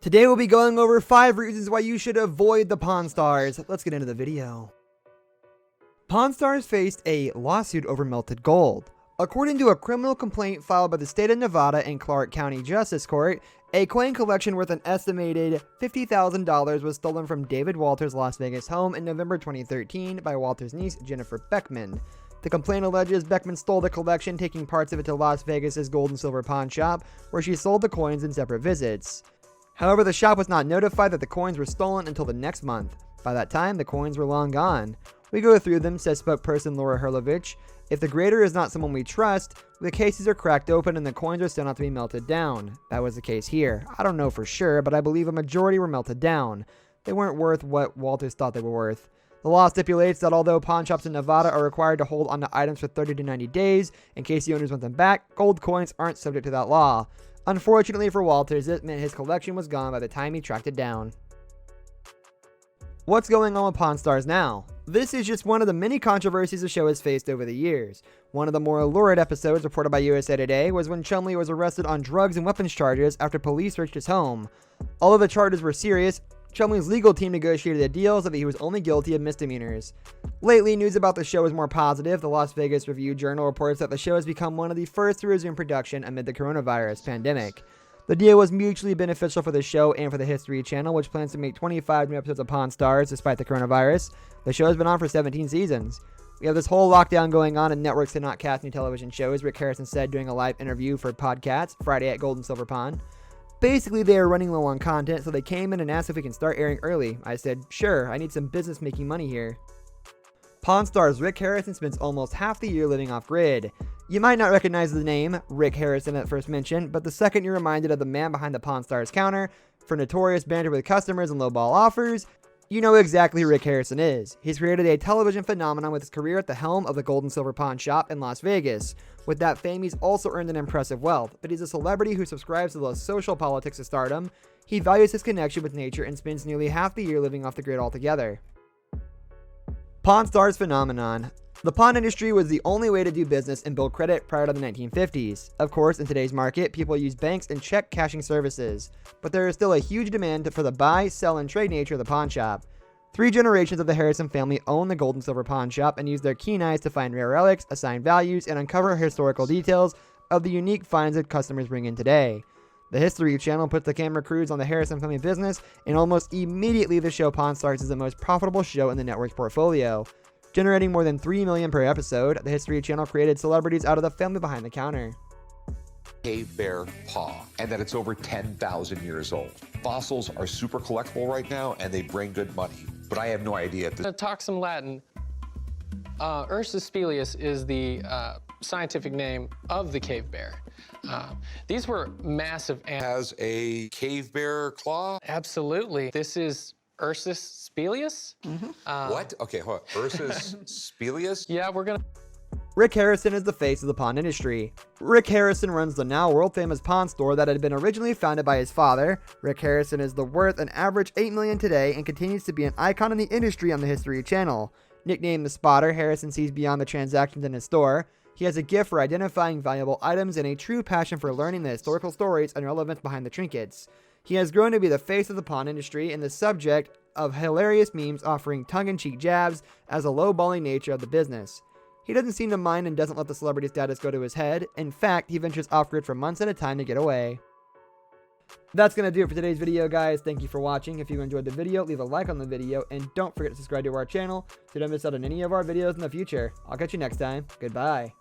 Today we'll be going over 5 reasons why you should avoid the Pawn Stars. Let's get into the video. Pawn Stars faced a lawsuit over melted gold. According to a criminal complaint filed by the state of Nevada and Clark County Justice Court, a coin collection worth an estimated $50,000 was stolen from David Walters' Las Vegas home in November 2013 by Walters' niece, Jennifer Beckman. The complaint alleges Beckman stole the collection, taking parts of it to Las Vegas' gold and silver pawn shop, where she sold the coins in separate visits. However, the shop was not notified that the coins were stolen until the next month. By that time, the coins were long gone. We go through them, says spokesperson Laura Herlovich. If the grader is not someone we trust, the cases are cracked open and the coins are still not to be melted down. That was the case here. I don't know for sure, but I believe a majority were melted down. They weren't worth what Walters thought they were worth. The law stipulates that although pawn shops in Nevada are required to hold onto items for 30 to 90 days in case the owners want them back, gold coins aren't subject to that law. Unfortunately for Walters, this meant his collection was gone by the time he tracked it down. What's going on with Pawn Stars now? This is just one of the many controversies the show has faced over the years. One of the more lurid episodes reported by USA Today was when Chumlee was arrested on drugs and weapons charges after police searched his home. Although the charges were serious, Chumlee's legal team negotiated a deal so that he was only guilty of misdemeanors. Lately, news about the show is more positive. The Las Vegas Review-Journal reports that the show has become one of the first to resume production amid the coronavirus pandemic. The deal was mutually beneficial for the show and for the History Channel, which plans to make 25 new episodes of Pawn Stars despite the coronavirus. The show has been on for 17 seasons. We have this whole lockdown going on and networks cannot cast new television shows, Rick Harrison said during a live interview for Podcasts Friday at Gold and Silver Pawn. Basically, they are running low on content, so they came in and asked if we can start airing early. I said, sure, I need some business making money here. Pawn Stars Rick Harrison spends almost half the year living off-grid. You might not recognize the name Rick Harrison at first mention, but the second you're reminded of the man behind the Pawn Stars counter for notorious banter with customers and lowball offers, you know exactly who Rick Harrison is. He's created a television phenomenon with his career at the helm of the Gold and Silver Pawn Shop in Las Vegas. With that fame, he's also earned an impressive wealth, but he's a celebrity who subscribes to the social politics of stardom. He values his connection with nature and spends nearly half the year living off the grid altogether. Pawn Stars phenomenon. The pawn industry was the only way to do business and build credit prior to the 1950s. Of course, in today's market, people use banks and check cashing services, but there is still a huge demand for the buy, sell, and trade nature of the pawn shop. 3 generations of the Harrison family own the Gold and Silver Pawn Shop and use their keen eyes to find rare relics, assign values, and uncover historical details of the unique finds that customers bring in today. The History Channel puts the camera crews on the Harrison family business, and almost immediately the show Pawn Stars is the most profitable show in the network's portfolio. Generating more than $3 million per episode, the History Channel created celebrities out of the family behind the counter. Cave bear paw, and that it's over 10,000 years old. Fossils are super collectible right now, and they bring good money, but I have no idea. To talk some Latin, Ursus spilius is the scientific name of the cave bear. These were massive animals. Has a cave bear claw? Absolutely. This is Ursus spilius. What? Okay, hold on. Ursus spilius? Yeah, we're gonna... Rick Harrison is the face of the pawn industry. Rick Harrison runs the now world-famous pawn store that had been originally founded by his father. Rick Harrison is worth an average $8 million today and continues to be an icon in the industry on the History Channel. Nicknamed the Spotter, Harrison sees beyond the transactions in his store. He has a gift for identifying valuable items and a true passion for learning the historical stories and relevance behind the trinkets. He has grown to be the face of the pawn industry and the subject of hilarious memes offering tongue-in-cheek jabs as a low-balling nature of the business. He doesn't seem to mind and doesn't let the celebrity status go to his head. In fact, he ventures off-grid for months at a time to get away. That's going to do it for today's video, guys. Thank you for watching. If you enjoyed the video, leave a like on the video, and don't forget to subscribe to our channel so you don't miss out on any of our videos in the future. I'll catch you next time. Goodbye.